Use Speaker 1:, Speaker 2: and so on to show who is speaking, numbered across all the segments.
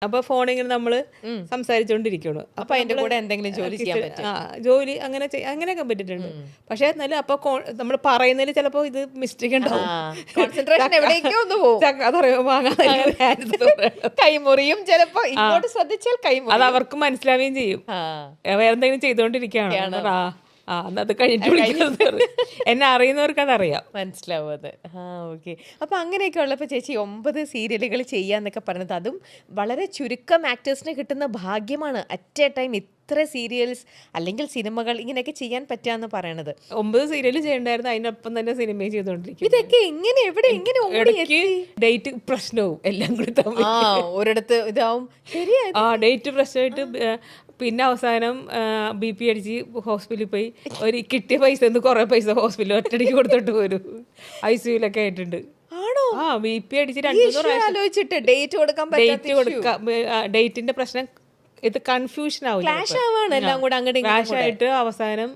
Speaker 1: അപ്പൊ ഫോണിങ്ങനെ നമ്മള് സംസാരിച്ചോണ്ടിരിക്കണു.
Speaker 2: അപ്പൊ അതിന്റെ കൂടെ എന്തെങ്കിലും ജോലി ചെയ്യാൻ പറ്റും.
Speaker 1: ജോലി അങ്ങനെയൊക്കെ പറ്റിയിട്ടുണ്ട്. പക്ഷെ എന്നാലും അപ്പൊ നമ്മൾ പറയുന്നതിൽ ചിലപ്പോ ഇത് മിസ്റ്റേക്ക് ഉണ്ടാവും.
Speaker 2: കോൺസെൻട്രേഷൻ എവിടേക്കോ ഒന്ന് പോകും.
Speaker 1: അതറിയോ
Speaker 2: കൈമുറിയും ചിലപ്പോ ഇങ്ങോട്ട് ശ്രദ്ധിച്ചാൽ കൈമുറി.
Speaker 1: അത് അവർക്ക് മനസ്സിലാവുകയും ചെയ്യും. വേറെന്തെങ്കിലും ചെയ്തോണ്ടിരിക്കുകയാണ്. അത് കഴിഞ്ഞിട്ട് എന്നെ അറിയുന്നവർക്ക് അതറിയാം,
Speaker 2: മനസ്സിലാവും അത്. ഓക്കെ. അപ്പൊ അങ്ങനെയൊക്കെ ഉള്ളപ്പോ ചേച്ചി 9 സീരിയലുകൾ ചെയ്യാന്നൊക്കെ പറഞ്ഞത് അതും വളരെ ചുരുക്കം ആക്ടേഴ്സിന് കിട്ടുന്ന ഭാഗ്യമാണ്. അറ്റ് എ ടൈം ഇത്ര സീരിയൽസ് അല്ലെങ്കിൽ സിനിമകൾ ഇങ്ങനെയൊക്കെ ചെയ്യാൻ പറ്റാന്ന് പറയണത്.
Speaker 1: 9 സീരിയൽ ചെയ്യണ്ടായിരുന്നു, അതിനൊപ്പം തന്നെ സിനിമയും ചെയ്തോണ്ടിരിക്കും.
Speaker 2: ഇതൊക്കെ എങ്ങനെ എവിടെ എങ്ങനെ
Speaker 1: ഡേറ്റ് പ്രശ്നവും എല്ലാം കൂടി
Speaker 2: ഒരിടത്ത് ഇതാവും. ശരിയാ,
Speaker 1: ഡേറ്റ് പ്രശ്നമായിട്ട് പിന്നെ അവസാനം BP അടിച്ച് ഹോസ്പിറ്റലിൽ പോയി ഒരു കിട്ടിയ പൈസ കുറെ പൈസ ഹോസ്പിറ്റലിൽ ഒറ്റടിക്ക് കൊടുത്തിട്ട് പോരും. ICUലൊക്കെ ആയിട്ടുണ്ട്. BP അടിച്ച് 2
Speaker 2: ആലോചിച്ചിട്ട് ഡേറ്റ് കൊടുക്കാൻ
Speaker 1: ഡേറ്റിന്റെ പ്രശ്നം ഇത് കൺഫ്യൂഷൻ
Speaker 2: ആയിട്ട്
Speaker 1: അവസാനം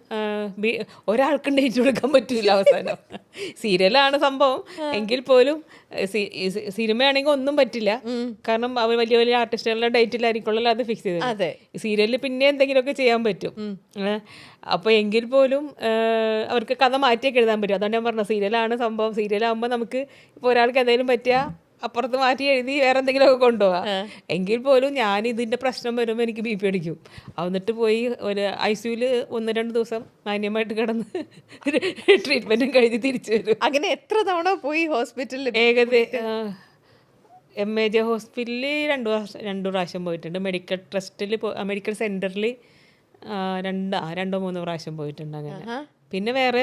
Speaker 1: ഒരാൾക്കും ഡേറ്റ് കൊടുക്കാൻ പറ്റൂല. അവസാനം സീരിയലാണ് സംഭവം എങ്കിൽ പോലും സിനിമയാണെങ്കിൽ ഒന്നും പറ്റില്ല. കാരണം അവർ വലിയ വലിയ ആർട്ടിസ്റ്റുകളുടെ ഡേറ്റിലായിരിക്കുമല്ലോ അത് ഫിക്സ് ചെയ്തത്. സീരിയലിൽ പിന്നെ എന്തെങ്കിലുമൊക്കെ ചെയ്യാൻ പറ്റും. അപ്പൊ എങ്കിൽ പോലും അവർക്ക് കഥ മാറ്റിയൊക്കെ എഴുതാൻ പറ്റും. അതുകൊണ്ട് ഞാൻ പറഞ്ഞ സീരിയലാണ് സംഭവം. സീരിയലാകുമ്പോൾ നമുക്ക് ഇപ്പൊ ഒരാൾക്ക് എന്തെങ്കിലും പറ്റിയാ അപ്പുറത്ത് മാറ്റി എഴുതി വേറെ എന്തെങ്കിലുമൊക്കെ കൊണ്ടുപോകാം. എങ്കിൽ പോലും ഞാൻ ഇതിന്റെ പ്രശ്നം വരുമ്പോൾ എനിക്ക് BP അടിക്കും. എന്നിട്ട് പോയി ഒരു ICUല് 1-2 ദിവസം മാന്യമായിട്ട് കിടന്ന് ട്രീറ്റ്മെന്റും കഴിഞ്ഞ് തിരിച്ചു വരും.
Speaker 2: അങ്ങനെ എത്ര തവണ പോയി ഹോസ്പിറ്റലിൽ?
Speaker 1: MAJ ഹോസ്പിറ്റലിൽ 2 പ്രാവശ്യം പോയിട്ടുണ്ട്. മെഡിക്കൽ ട്രസ്റ്റിൽ മെഡിക്കൽ സെന്ററിൽ 2-3 പ്രാവശ്യം പോയിട്ടുണ്ട്. അങ്ങനെ പിന്നെ വേറെ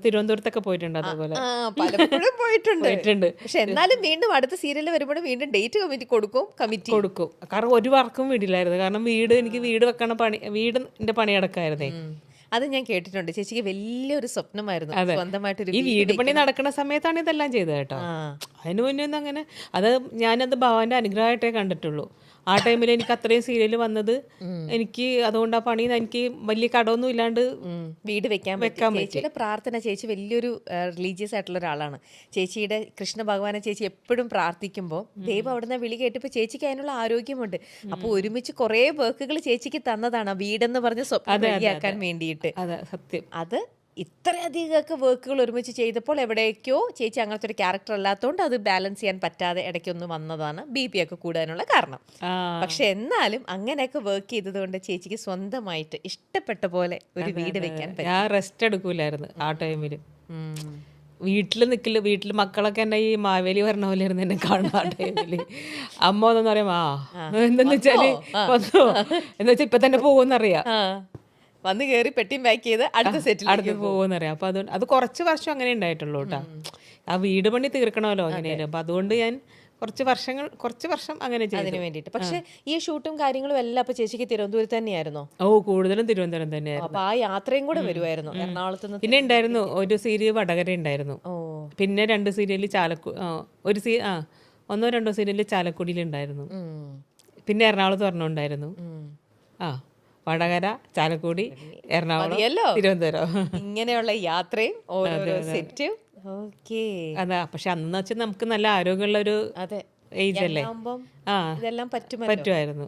Speaker 1: തിരുവനന്തപുരത്തൊക്കെ പോയിട്ടുണ്ട്. അതുപോലെ
Speaker 2: പലപ്പോഴും പോയിട്ടുണ്ട്. പക്ഷെ എന്നാലും വീണ്ടും അടുത്ത സീരിയൽ വരുമ്പോഴും വീണ്ടും ഡേറ്റ് കൊടുക്കും.
Speaker 1: കാരണം ഒരു വർക്കും വീടില്ലായിരുന്നു. കാരണം എനിക്ക് വീട് വെക്കണ വീടിന്റെ പണി അടക്കായിരുന്നേ.
Speaker 2: അത് ഞാൻ കേട്ടിട്ടുണ്ട്. ചേച്ചിക്ക് വലിയൊരു സ്വപ്നമായിരുന്നു സ്വന്തമായിട്ട്
Speaker 1: ഈ വീട് പണി നടക്കുന്ന സമയത്താണ് ഇതെല്ലാം ചെയ്തത് കേട്ടോ. അതിന് മുന്നേ ഒന്നും അങ്ങനെ ഞാനത് ഭഗവാന്റെ അനുഗ്രഹമായിട്ടേ കണ്ടിട്ടുള്ളൂ. ആ ടൈമിൽ എനിക്ക് അത്രയും സീരിയൽ വന്നത് എനിക്ക് അതുകൊണ്ട് ആ പണി എനിക്ക് വലിയ കടമൊന്നും ഇല്ലാണ്ട്
Speaker 2: വീട് വെക്കാൻ പറ്റും. ചേച്ചിയുടെ പ്രാർത്ഥന, ചേച്ചി വലിയൊരു റിലീജിയസ് ആയിട്ടുള്ള ഒരാളാണ്. ചേച്ചിയുടെ കൃഷ്ണ ഭഗവാനെ ചേച്ചി എപ്പോഴും പ്രാർത്ഥിക്കുമ്പോൾ ദൈവം അവിടുന്ന് വിളി കേട്ടപ്പോൾ ചേച്ചിക്ക് അതിനുള്ള ആരോഗ്യമുണ്ട്. അപ്പൊ ഒരുമിച്ച് കുറെ വർക്കുകൾ ചേച്ചിക്ക് തന്നതാണ് വീടെന്ന് പറഞ്ഞ സ്വപ്നം റെഡിയാക്കാൻ വേണ്ടിയിട്ട്.
Speaker 1: സത്യം.
Speaker 2: അത് ഇത്രയധികം വർക്കുകൾ ഒരുമിച്ച് ചെയ്തപ്പോൾ എവിടേക്കോ ചേച്ചി അങ്ങനത്തെ ഒരു ക്യാരക്ടർ അല്ലാത്തതുകൊണ്ട് അത് ബാലൻസ് ചെയ്യാൻ പറ്റാതെ ഇടയ്ക്കൊന്ന് വന്നതാണ് BP ഒക്കെ കൂടാനുള്ള കാരണം. പക്ഷെ എന്നാലും അങ്ങനെയൊക്കെ വർക്ക് ചെയ്തതുകൊണ്ട് ചേച്ചിക്ക് സ്വന്തമായിട്ട് ഇഷ്ടപ്പെട്ട പോലെ ഒരു വീട് വെക്കാൻ പറ്റും.
Speaker 1: ഞാൻ റെസ്റ്റ് എടുക്കൂലായിരുന്നു ആ ടൈമില്. വീട്ടില് മക്കളൊക്കെ എന്നെ ഈ മാവേലി പറഞ്ഞ പോലെ ആയിരുന്നു എന്നെ കാണുന്ന ആ ടൈമില്. അമ്മ ഒന്നെന്ന് പറയാം എന്താന്ന് വെച്ചാല് എന്ന് വെച്ചാൽ ഇപ്പൊ തന്നെ പോകുമെന്നറിയാം.
Speaker 2: വന്ന് കയറി പെട്ടിയും പാക്ക് ചെയ്ത് അടുത്ത സെറ്റിൽ
Speaker 1: പോകുന്നറിയാം. അപ്പൊ അത് കുറച്ച് വർഷം അങ്ങനെ ഉണ്ടായിട്ടുള്ളൂ കേട്ടോ. ആ വീട് പണി തീർക്കണമല്ലോ അങ്ങനെയല്ലോ. അപ്പൊ അതുകൊണ്ട് ഞാൻ കുറച്ച് വർഷം അങ്ങനെ
Speaker 2: അതിന് വേണ്ടിട്ട്. പക്ഷെ ഈ ഷൂട്ടും കാര്യങ്ങളും എല്ലാം അപ്പൊ ചേച്ചിക്ക് തിരുവനന്തപുരത്ത് തന്നെയായിരുന്നു?
Speaker 1: കൂടുതലും തിരുവനന്തപുരം തന്നെയായിരുന്നു.
Speaker 2: അപ്പൊ ആ യാത്രയും കൂടെ വരുമായിരുന്നു എറണാകുളത്ത് നിന്ന്?
Speaker 1: പിന്നെ ഉണ്ടായിരുന്നു ഒരു സീരിയൽ വടകര ഉണ്ടായിരുന്നു. പിന്നെ 2 സീരിയൽ ഒന്നോ 2 സീരിയൽ ചാലക്കുടിയിൽ ഉണ്ടായിരുന്നു. പിന്നെ എറണാകുളത്ത് പറഞ്ഞുണ്ടായിരുന്നു. വടകര, ചാലക്കുടി, എറണാകുളം, തിരുവനന്തപുരം.
Speaker 2: ഇങ്ങനെയുള്ള യാത്രയും ഓരോ സെറ്റും.
Speaker 1: അതാ. പക്ഷെ അന്ന് വെച്ചാൽ നമുക്ക് നല്ല ആരോഗ്യമുള്ള ഒരു ഏജ് അല്ലേ.
Speaker 2: ഇതെല്ലാം
Speaker 1: പറ്റുമായിരുന്നു.